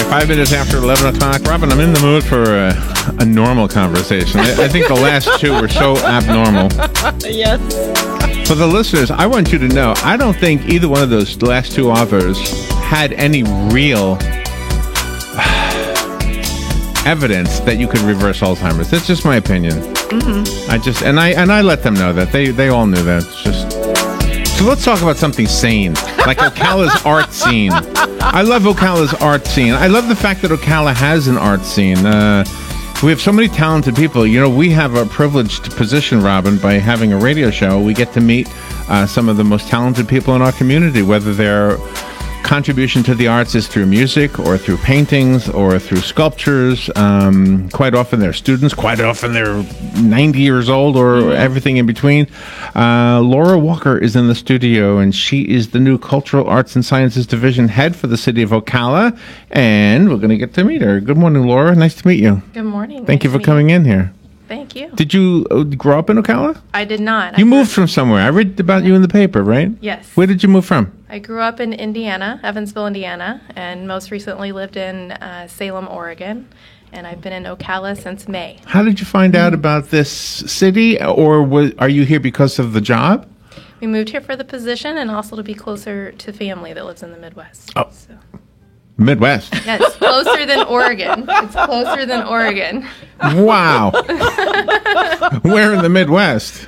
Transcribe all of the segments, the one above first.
5 minutes after 11 o'clock. Robin, I'm in the mood for a normal conversation. I think the last two were so abnormal. Yes. For the listeners, I want you to know, I don't think either one of those last two authors had any real evidence that you could reverse Alzheimer's. That's just my opinion. Mm-hmm. I let them know that. They all knew that. It's just... So let's talk about something sane, like Ocala's art scene. I love Ocala's art scene. I love the fact that Ocala has an art scene. We have so many talented people. You know, we have a privileged position, Robin, by having a radio show. We get to meet some of the most talented people in our community, whether they're contribution to the arts is through music or through paintings or through sculptures. Quite often they're students, quite often they're 90 years old or everything in between. Laura Walker is in the studio, and she is the new Cultural Arts and Sciences Division head for the city of Ocala, and we're going to get to meet her. Good morning, Laura. Nice to meet you. Good morning. Thank you for coming in here. Thank you. Did you grow up in Ocala? I did not. You moved from somewhere. I read about you in the paper, right? Yes. Where did you move from? I grew up in Indiana, Evansville, Indiana, and most recently lived in Salem, Oregon. And I've been in Ocala since May. How did you find out about this city, or are you here because of the job? We moved here for the position and also to be closer to family that lives in the Midwest. Oh. So. Midwest. Yes, closer than Oregon. It's closer than Oregon. Wow. Where in the Midwest?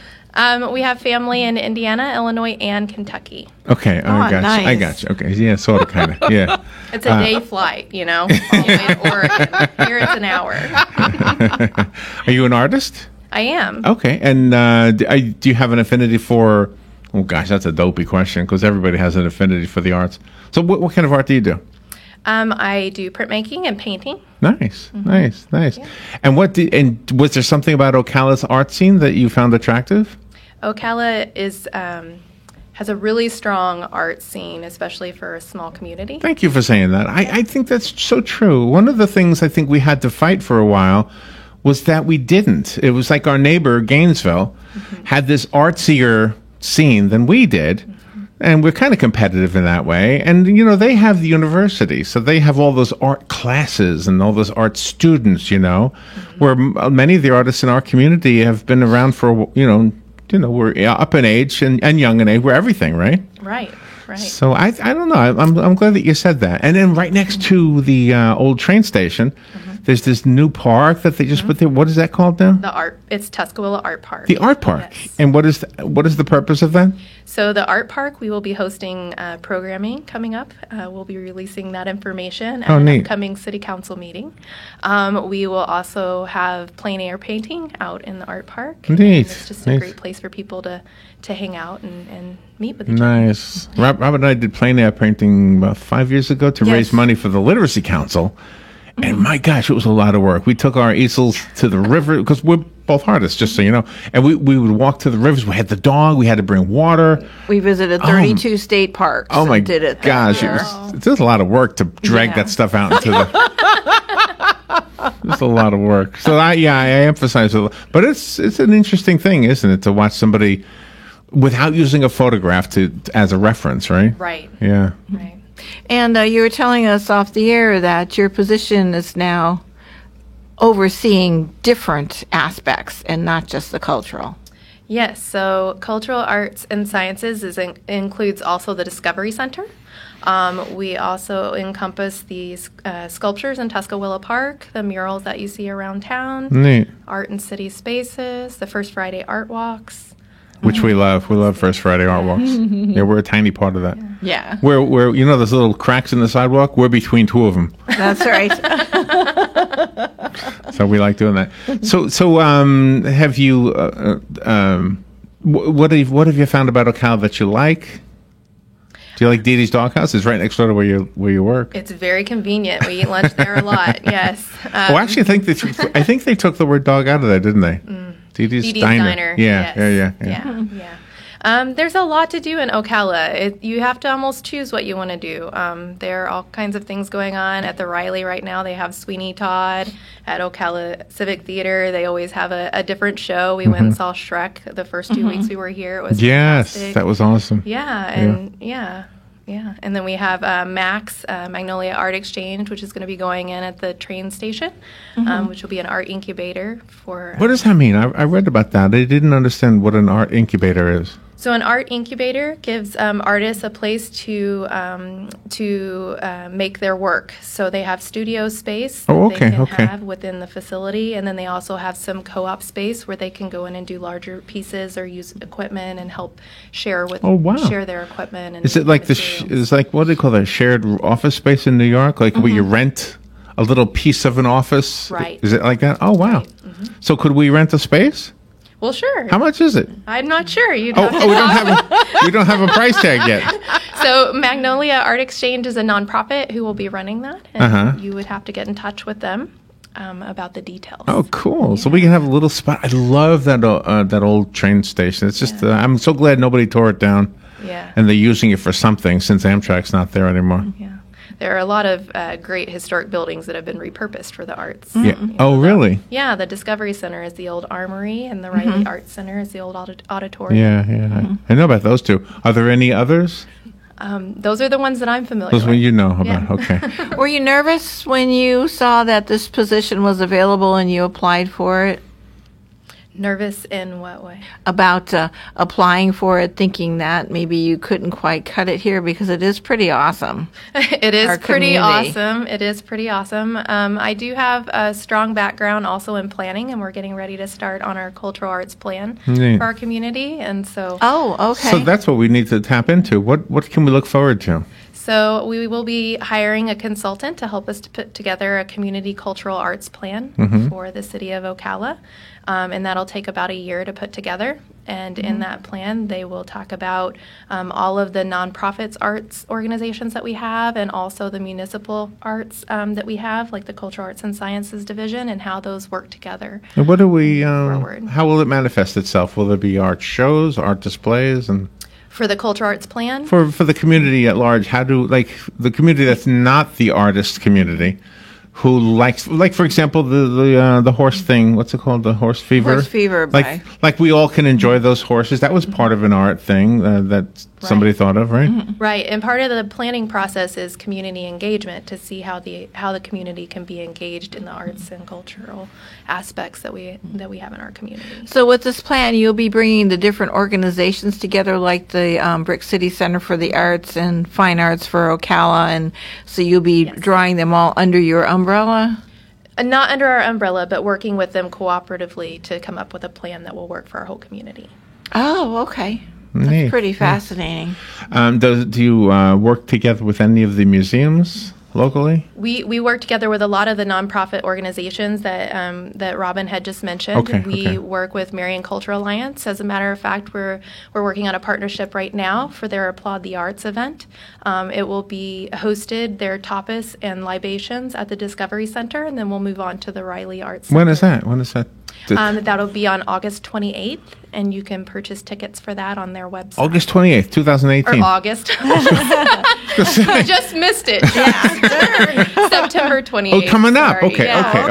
We have family in Indiana, Illinois, and Kentucky. Okay, nice. I got you. Okay, yeah, sort of, kind of, yeah. It's a day flight, you know, all the way to Oregon. Here it's an hour. Are you an artist? I am. Okay, and do you have an affinity for... Oh, gosh, that's a dopey question, because everybody has an affinity for the arts. So what kind of art do you do? I do printmaking and painting. Nice. Yeah. And was there something about Ocala's art scene that you found attractive? Ocala has a really strong art scene, especially for a small community. Thank you for saying that. I think that's so true. One of the things I think we had to fight for a while was that we didn't. It was like our neighbor, Gainesville, had this artsier scene than we did. And we're kind of competitive in that way. And, you know, they have the university, so they have all those art classes and all those art students, you know, where many of the artists in our community have been around for, you know, we're up in age and young in age. We're everything, right? Right. So I don't know. I'm glad that you said that. And then right next to the old train station, there's this new park that they just put there. What is that called now? It's Tuscaloosa Art Park. The art park. Yes. And what is the purpose of that? So the art park, we will be hosting programming coming up. We'll be releasing that information at an upcoming city council meeting. We will also have plein air painting out in the art park. Neat. It's just a great place for people to hang out and meet with each other. Nice. Robert and I did plein air painting about 5 years ago to raise money for the Literacy Council. And my gosh, it was a lot of work. We took our easels to the river, because we're both artists, just so you know. And we would walk to the rivers. We had the dog. We had to bring water. We visited 32 state parks. Oh, my did it gosh. It was a lot of work to drag that stuff out into the... It's a lot of work. So, I emphasize it. But it's an interesting thing, isn't it, to watch somebody without using a photograph as a reference, right? Right. Yeah. Right. And you were telling us off the air that your position is now overseeing different aspects and not just the cultural. Yes, so Cultural Arts and Sciences includes also the Discovery Center. We also encompass these sculptures in Tuscaloosa Park, the murals that you see around town, Neat. art in city spaces, the First Friday art walks. Which we love. We love First Friday art walks. Yeah, we're a tiny part of that. Yeah. We're you know those little cracks in the sidewalk? We're between two of them. That's right. So we like doing that. So have you what have you found about Ocala that you like? Do you like Dee Dee's Doghouse? It's right next door to where you work. It's very convenient. We eat lunch there a lot. Yes. Actually, I think they took the word dog out of there, didn't they? Dee Dee's Diner. Yeah. Yeah. There's a lot to do in Ocala. You have to almost choose what you want to do. There are all kinds of things going on at the Riley right now. They have Sweeney Todd at Ocala Civic Theater. They always have a different show. We went and saw Shrek the first 2 weeks we were here. It was fantastic. That was awesome. Yeah. Yeah, and then we have Max, Magnolia Art Exchange, which is going to be going in at the train station, which will be an art incubator for... What does that mean? I read about that. I didn't understand what an art incubator is. So an art incubator gives artists a place to make their work. So they have studio space that they can have within the facility, and then they also have some co-op space where they can go in and do larger pieces or use equipment and help share share their equipment. And is it like is like what do they call that, shared office space in New York, like where you rent a little piece of an office? Right. Is it like that? Oh wow. Right. So could we rent a space? Well, sure. How much is it? I'm not sure. We don't have a price tag yet. So Magnolia Art Exchange is a nonprofit who will be running that, and you would have to get in touch with them about the details. Oh, cool! Yeah. So we can have a little spot. I love that old train station. It's just I'm so glad nobody tore it down. Yeah. And they're using it for something since Amtrak's not there anymore. Yeah. There are a lot of great historic buildings that have been repurposed for the arts. Yeah. Really? Yeah. The Discovery Center is the old Armory, and the Riley Arts Center is the old auditorium. Yeah. I know about those two. Are there any others? Those are the ones that I'm familiar with. Those ones you know about. Yeah. Okay. Were you nervous when you saw that this position was available and you applied for it? Nervous in what way? About applying for it, thinking that maybe you couldn't quite cut it here, because it is pretty awesome. It is pretty awesome. It is pretty awesome. I do have a strong background also in planning, and we're getting ready to start on our cultural arts plan for our community. And so, So that's what we need to tap into. What can we look forward to? So we will be hiring a consultant to help us to put together a community cultural arts plan for the city of Ocala. And that'll take about a year to put together. And in that plan, they will talk about all of the nonprofits arts organizations that we have, and also the municipal arts that we have, like the Cultural Arts and Sciences Division, and how those work together. And what do we? How will it manifest itself? Will there be art shows, art displays, and? For the cultural arts plan? For the community at large, how do, like, the community that's not the artist community, who likes, like, for example, the horse thing, what's it called, the horse fever? Horse fever. Like we all can enjoy those horses. That was part of an art thing that somebody thought of, right? Right, and part of the planning process is community engagement, to see how the community can be engaged in the arts and cultural aspects that we have in our community. So with this plan, you'll be bringing the different organizations together, like the Brick City Center for the Arts and Fine Arts for Ocala, and so you'll be drawing them all under your umbrella? Not under our umbrella, but working with them cooperatively to come up with a plan that will work for our whole community. Oh, okay. That's pretty fascinating. Do you work together with any of the museums locally? We work together with a lot of the nonprofit organizations that Robin had just mentioned. We work with Marion Cultural Alliance. As a matter of fact, we're working on a partnership right now for their Applaud the Arts event. It will be hosted, their tapas and libations, at the Discovery Center, and then we'll move on to the Riley Arts Center. When is that? That'll be on August 28th, and you can purchase tickets for that on their website. August 28th, 2018. Or August. I just missed it. Yeah. September 28th. Oh, coming up. Sorry.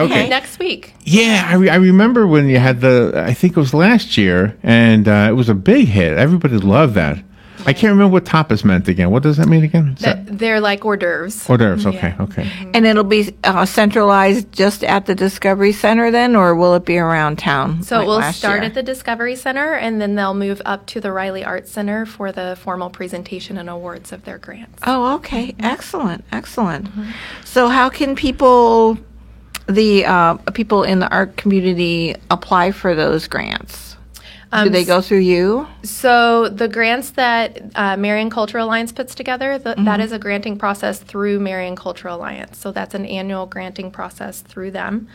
Okay. Next week. Yeah, I remember when you had I think it was last year, and it was a big hit. Everybody loved that. I can't remember what tapas meant again. What does that mean again? They're like hors d'oeuvres. Hors d'oeuvres, okay. And it'll be centralized just at the Discovery Center then, or will it be around town? So we'll start at the Discovery Center, and then they'll move up to the Riley Arts Center for the formal presentation and awards of their grants. Oh, okay. Excellent. So how can people in the art community apply for those grants? Do they go through you? So the grants that Marion Cultural Alliance puts together, that is a granting process through Marion Cultural Alliance. So that's an annual granting process through them.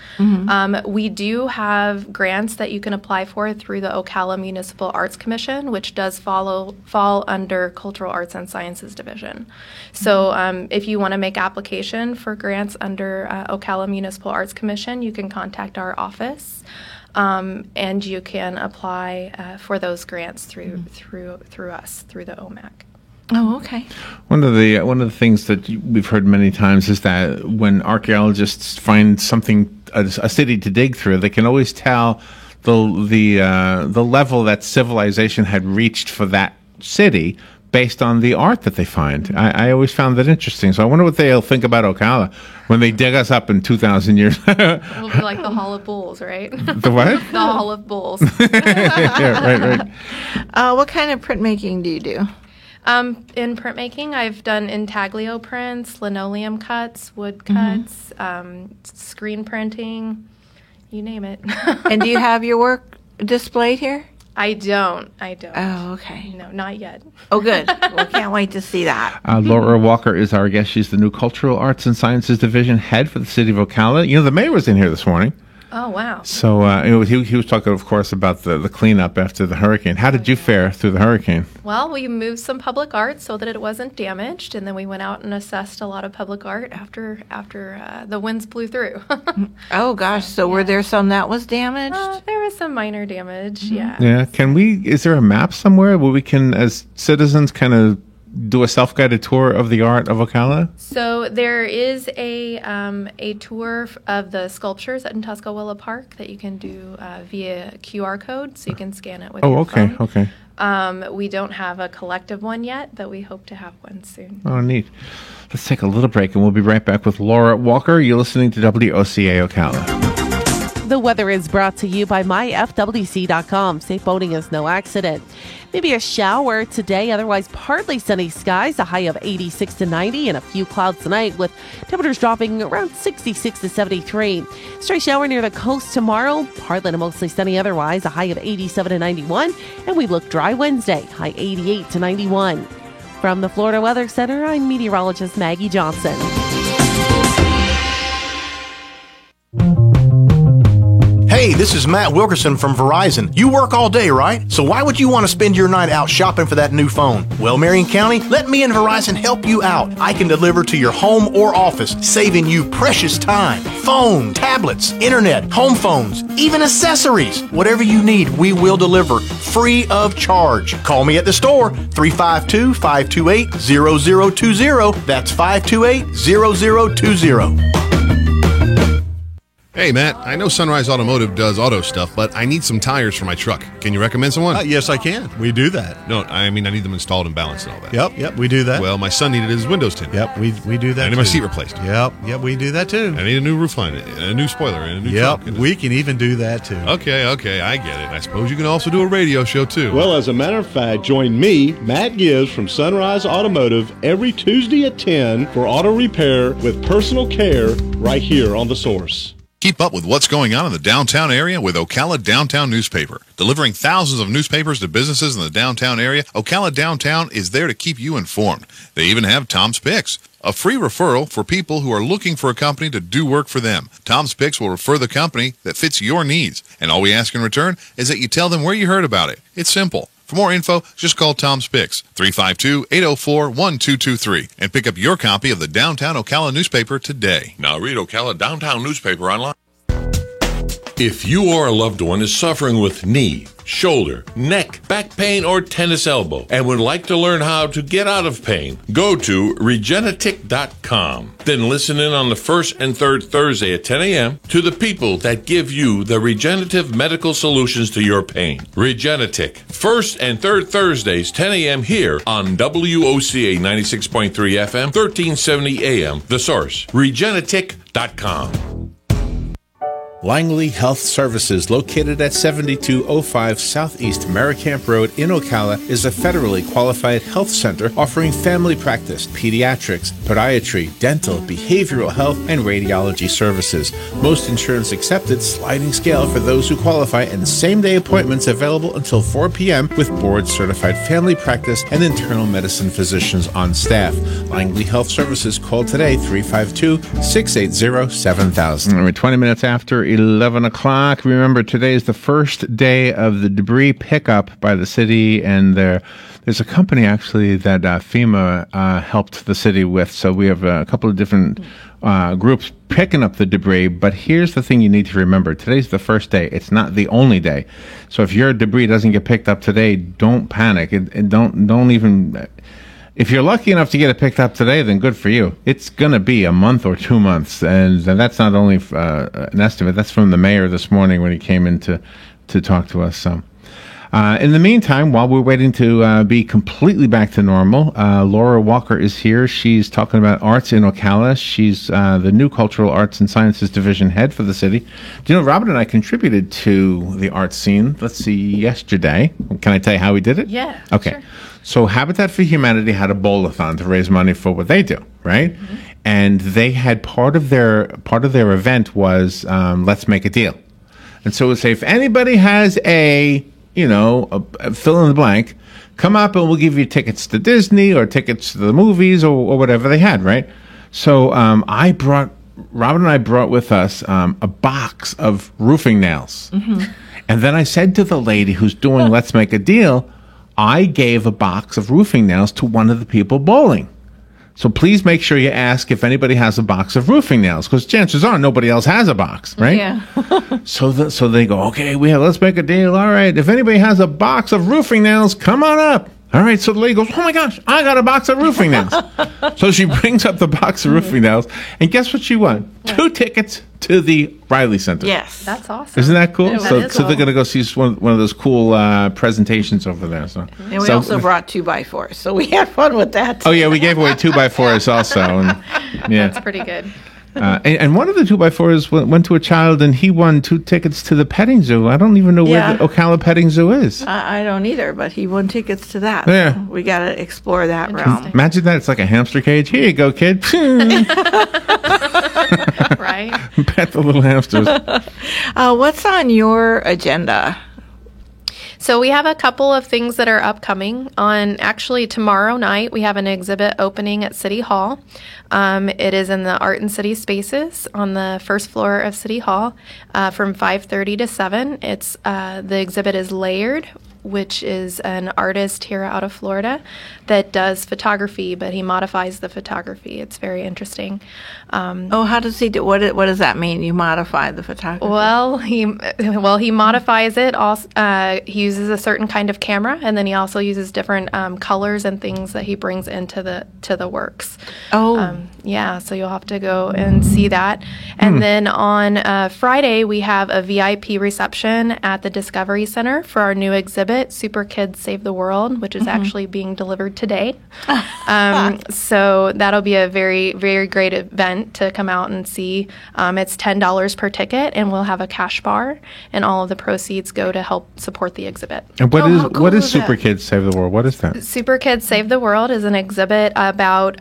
We do have grants that you can apply for through the Ocala Municipal Arts Commission, which does fall under Cultural Arts and Sciences Division. So if you want to make application for grants under Ocala Municipal Arts Commission, you can contact our office. And you can apply for those grants through us, through the OMAC. Oh, okay. One of the things that we've heard many times is that when archaeologists find something, a city to dig through, they can always tell the level that civilization had reached for that city based on the art that they find. I always found that interesting. So I wonder what they'll think about Ocala when they dig us up in 2,000 years. It'll be like the Hall of Bulls, right? The what? The Hall of Bulls. Yeah, right. What kind of printmaking do you do? In printmaking, I've done intaglio prints, linoleum cuts, wood cuts, screen printing, you name it. And do you have your work displayed here? I don't. Oh, okay. No, not yet. Oh, good. Well, can't wait to see that. Laura Walker is our guest. She's the new Cultural Arts and Sciences Division head for the city of Ocala. You know, the mayor was in here this morning. Oh, wow. So he was talking, of course, about the cleanup after the hurricane. How did you fare through the hurricane? Well, we moved some public art so that it wasn't damaged, and then we went out and assessed a lot of public art after the winds blew through. Oh, gosh. So were there some that was damaged? There was some minor damage, yeah. Yeah. Is there a map somewhere where we can, as citizens, kind of do a self-guided tour of the art of Ocala? So there is a tour of the sculptures in Tuscaloosa Park that you can do via QR code, so you can scan it with your phone. Okay. We don't have a collective one yet, but we hope to have one soon. Oh, neat. Let's take a little break, and we'll be right back with Laura Walker. You're listening to WOCA Ocala. The weather is brought to you by myfwc.com. Safe boating is no accident. Maybe a shower today, otherwise partly sunny skies, a high of 86 to 90, and a few clouds tonight with temperatures dropping around 66 to 73. Stray shower near the coast tomorrow, partly to mostly sunny otherwise, a high of 87 to 91, and we look dry Wednesday, high 88 to 91. From the Florida Weather Center, I'm meteorologist Maggie Johnson. Hey, this is Matt Wilkerson from Verizon. You work all day, right? So why would you want to spend your night out shopping for that new phone? Well, Marion County, let me and Verizon help you out. I can deliver to your home or office, saving you precious time. Phone, tablets, internet, home phones, even accessories. Whatever you need, we will deliver free of charge. Call me at the store, 352-528-0020. That's 528-0020. Hey, Matt, I know Sunrise Automotive does auto stuff, but I need some tires for my truck. Can you recommend someone? Yes, I can. We do that. No, I mean I need them installed and balanced and all that. Yep, we do that. Well, my son needed his windows tinted. Yep, we do that. I need my seat replaced. Yep, we do that too. I need a new roof line, a new spoiler, and a new truck. Yep, we can even do that too. Okay, I get it. I suppose you can also do a radio show too. Well, as a matter of fact, join me, Matt Gibbs from Sunrise Automotive, every Tuesday at 10 for auto repair with personal care right here on The Source. Keep up with what's going on in the downtown area with Ocala Downtown Newspaper. Delivering thousands of newspapers to businesses in the downtown area, Ocala Downtown is there to keep you informed. They even have Tom's Picks, a free referral for people who are looking for a company to do work for them. Tom's Picks will refer the company that fits your needs, and all we ask in return is that you tell them where you heard about it. It's simple. For more info, just call Tom's Picks, 352-804-1223, and pick up your copy of the Downtown Ocala newspaper today. Now read Ocala Downtown newspaper online. If you or a loved one is suffering with knee, shoulder, neck, back pain, or tennis elbow and would like to learn how to get out of pain, go to Regenetic.com. Then listen in on the first and third Thursday at 10 a.m. to the people that give you the regenerative medical solutions to your pain. Regenetic, first and third Thursdays, 10 a.m. here on WOCA 96.3 FM, 1370 AM. The Source, Regenetic.com. Langley Health Services, located at 7205 Southeast Merricamp Road in Ocala, is a federally qualified health center offering family practice, pediatrics, podiatry, dental, behavioral health, and radiology services. Most insurance accepted, sliding scale for those who qualify, and same-day appointments available until 4 p.m. with board-certified family practice and internal medicine physicians on staff. Langley Health Services, call today, 352-680-7000. All right, 20 minutes after 11 o'clock. Remember, today is the first day of the debris pickup by the city, and there's a company actually that FEMA helped the city with. So we have a couple of different groups picking up the debris. But here's the thing you need to remember. Today's the first day. It's not the only day. So if your debris doesn't get picked up today, don't panic. Don't even... If you're lucky enough to get it picked up today, then good for you. It's going to be a month or 2 months. And that's not only an estimate. That's from the mayor this morning when he came in to talk to us. So In the meantime, while we're waiting to be completely back to normal, Laura Walker is here. She's talking about arts in Ocala. She's the new Cultural Arts and Sciences Division head for the city. Do you know, Robin and I contributed to the art scene, let's see, yesterday. Can I tell you how we did it? Yeah. Okay. Sure. So Habitat for Humanity had a bowl-a-thon to raise money for what they do, right? Mm-hmm. And they had part of their event was Let's Make a Deal. And so it would say, if anybody has a fill in the blank, come up and we'll give you tickets to Disney or tickets to the movies or whatever they had, right? So Robin and I brought with us a box of roofing nails. Mm-hmm. And then I said to the lady who's doing Let's Make a Deal, I gave a box of roofing nails to one of the people bowling. So please make sure you ask if anybody has a box of roofing nails, because chances are nobody else has a box, right? Yeah. So they go, okay, Let's Make a Deal. All right, if anybody has a box of roofing nails, come on up. All right, so the lady goes, oh my gosh, I got a box of roofing nails. So she brings up the box of roofing nails, and guess what she won? What? 2 tickets to the Riley Center. Yes. That's awesome. Isn't that cool? So cool. they're going to go see one of those cool presentations over there. So. And we also brought 2x4s, so we had fun with that too. Oh, yeah, we gave away 2x4s also. And, yeah. That's pretty good. And one of the 2x4s went to a child, and he won 2 tickets to the petting zoo. I don't even know where the Ocala Petting Zoo is. I don't either, but he won tickets to that. Yeah. So we got to explore that realm. Imagine that. It's like a hamster cage. Here you go, kid. Right? Pet the little hamsters. What's on your agenda? So we have a couple of things that are upcoming. On actually tomorrow night, we have an exhibit opening at City Hall. It is in the Art and City Spaces on the first floor of City Hall from 5:30 to 7. It's the exhibit is Layered, which is an artist here out of Florida that does photography, but he modifies the photography. It's very interesting. How does he do? What does that mean? You modify the photography? Well, he modifies it. Also, he uses a certain kind of camera, and then he also uses different colors and things that he brings into the works. Yeah. So you'll have to go and see that. And then on Friday, we have a VIP reception at the Discovery Center for our new exhibit, Super Kids Save the World, which is actually being delivered today. So that'll be a very, very great event to come out and see. It's $10 per ticket, and we'll have a cash bar, and all of the proceeds go to help support the exhibit. And what is Super Kids Save the World? What is that? Super Kids Save the World is an exhibit about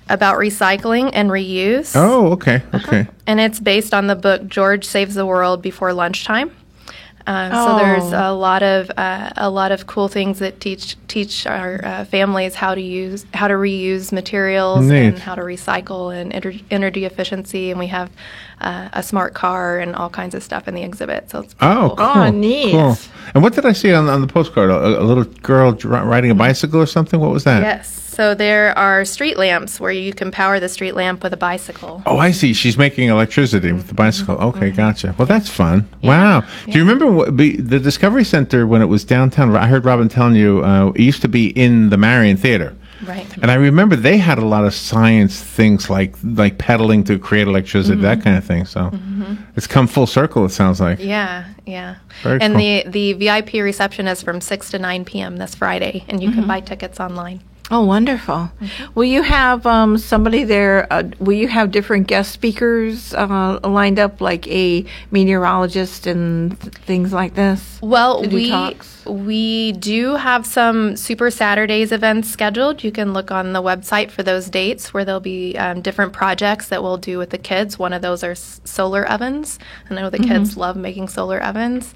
recycling and reuse. Oh, okay, okay. And it's based on the book George Saves the World Before Lunchtime. So there's a lot of cool things that teach our families how to reuse materials and how to recycle and energy efficiency. And we have a smart car and all kinds of stuff in the exhibit. So it's cool. Oh, neat. Cool. And what did I see on the postcard? A little girl riding a bicycle or something? What was that? Yes. So there are street lamps where you can power the street lamp with a bicycle. Oh, I see. She's making electricity with the bicycle. Okay, gotcha. Well, that's fun. Yeah. Wow. Yeah. Do you remember the Discovery Center when it was downtown? I heard Robin telling you it used to be in the Marion Theater. Right. And I remember they had a lot of science things like pedaling to create electricity, that kind of thing. So it's come full circle, it sounds like. Yeah, yeah. Very and cool. the VIP reception is from 6 to 9 p.m. this Friday, and you can buy tickets online. Oh, wonderful. Will you have somebody there? Will you have different guest speakers lined up, like a meteorologist and things like this? Well, we do have some Super Saturdays events scheduled. You can look on the website for those dates where there'll be different projects that we'll do with the kids. One of those are solar ovens. I know the kids love making solar ovens.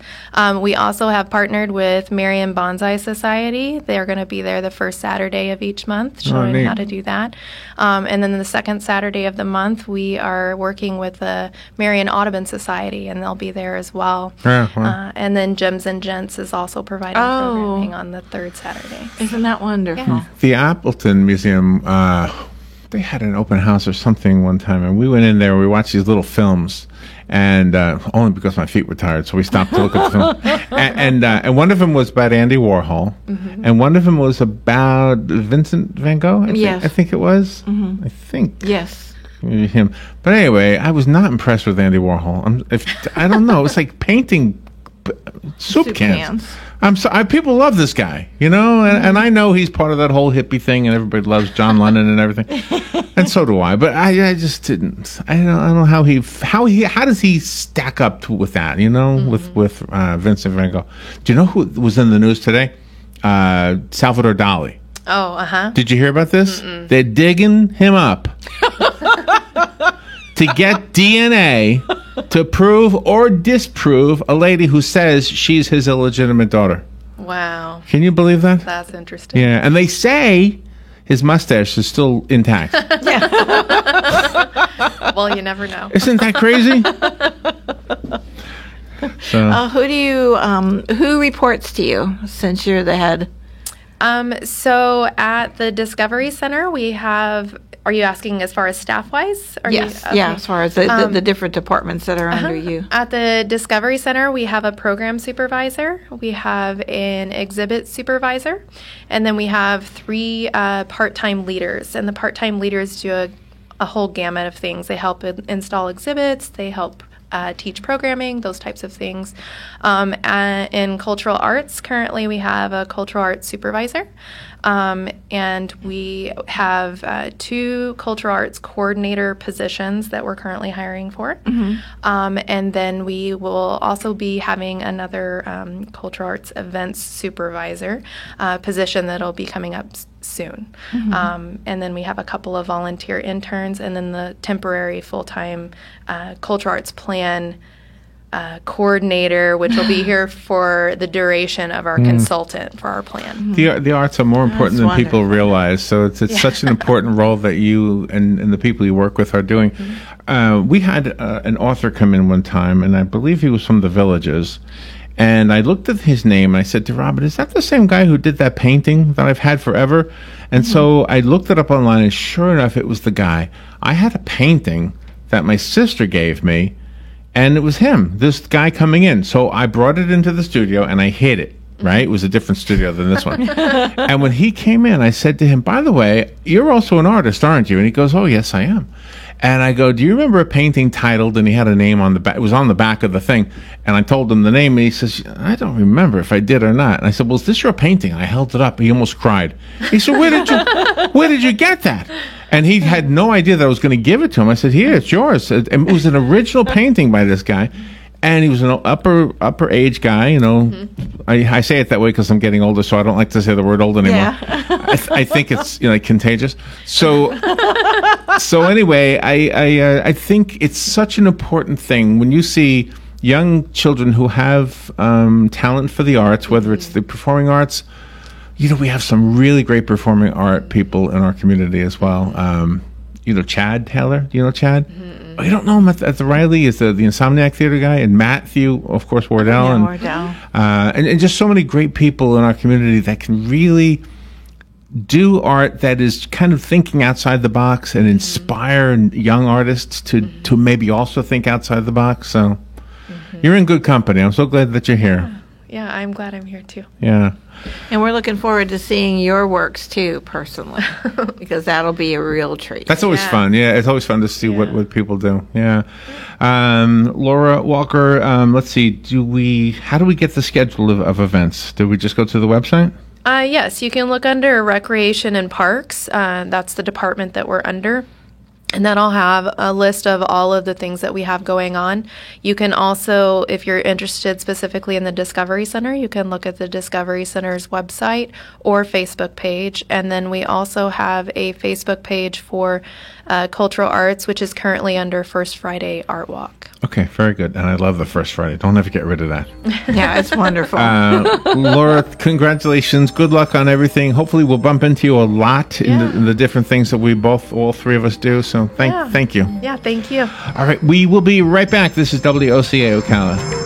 We also have partnered with Marion Bonsai Society. They're going to be there the first Saturday of each month, showing how to do that. And then the second Saturday of the month, we are working with the Marion Audubon Society, and they'll be there as well. And then Gems and Gents is also providing programming on the third Saturday. Isn't that wonderful? Yeah. The Appleton Museum, they had an open house or something one time, and we went in there and we watched these little films. And only because my feet were tired, so we stopped to look at the film. And one of them was about Andy Warhol, and one of them was about Vincent van Gogh. I think it was. I think. Yes. Him. But anyway, I was not impressed with Andy Warhol. I don't know. It's like painting soup cans. I'm sorry. People love this guy, you know, and I know he's part of that whole hippie thing, and everybody loves John Lennon and everything, and so do I. But I just didn't. I don't know how does he stack up with that, you know, with Vincent Van Gogh. Do you know who was in the news today? Salvador Dali. Oh, Did you hear about this? They're digging him up to get DNA to prove or disprove a lady who says she's his illegitimate daughter. Wow. Can you believe that? That's interesting. Yeah, and they say his mustache is still intact. Well, you never know. Isn't that crazy? So, who reports to you since you're the head? So at the Discovery Center, we have. Are you asking as far as staff-wise? Yes. Yeah, as far as the different departments that are under you. At the Discovery Center, we have a program supervisor, we have an exhibit supervisor, and then we have 3 part-time leaders. And the part-time leaders do a whole gamut of things. They help install exhibits, they help teach programming, those types of things. In cultural arts, currently we have a cultural arts supervisor. And we have 2 cultural arts coordinator positions that we're currently hiring for. And then we will also be having another cultural arts events supervisor position that'll be coming up soon. And then we have a couple of volunteer interns, and then the temporary full-time cultural arts plan coordinator, which will be here for the duration of our consultant for our plan. The arts are more important than people realize. So it's such an important role that you and the people you work with are doing. We had an author come in one time, and I believe he was from the Villages. And I looked at his name, and I said to Robert, is that the same guy who did that painting that I've had forever? And so I looked it up online, and sure enough, it was the guy. I had a painting that my sister gave me, and it was him, this guy coming in. So I brought it into the studio, and I hid it, right? It was a different studio than this one. And when he came in, I said to him, by the way, you're also an artist, aren't you? And he goes, oh, yes, I am. And I go, do you remember a painting titled, and he had a name on the back, it was on the back of the thing, and I told him the name, and he says, I don't remember if I did or not. And I said, well, is this your painting? And I held it up. He almost cried. He said, where did you get that? And he had no idea that I was going to give it to him. I said, here, it's yours. It was an original painting by this guy. And he was an upper age guy, you know. I say it that way because I'm getting older, so I don't like to say the word old anymore. Yeah. I think it's contagious. So anyway, I think it's such an important thing when you see young children who have talent for the arts, whether it's the performing arts. You know, we have some really great performing art people in our community as well. Chad Taylor. Do you know Chad? Oh, you don't know him at the Riley? Is the Insomniac Theater guy, and Matthew, of course, Wardell, and just so many great people in our community that can really do art that is kind of thinking outside the box and inspire young artists to maybe also think outside the box. So you're in good company. I'm so glad that you're here. Yeah, I'm glad I'm here too. Yeah. And we're looking forward to seeing your works too, personally, because that'll be a real treat. That's always fun. Yeah, it's always fun to see what people do. Yeah. Laura Walker, let's see. How do we get the schedule of events? Do we just go to the website? Yes, you can look under Recreation and Parks. That's the department that we're under. And then I'll have a list of all of the things that we have going on. You can also, if you're interested specifically in the Discovery Center, you can look at the Discovery Center's website or Facebook page. And then we also have a Facebook page for Cultural Arts, which is currently under First Friday Art Walk. Okay, very good. And I love the First Friday. Don't ever get rid of that. Yeah, it's wonderful. Laura, congratulations. Good luck on everything. Hopefully we'll bump into you a lot in the different things that all 3 of us do. So thank you. Yeah, thank you. All right, we will be right back. This is WOCA Ocala.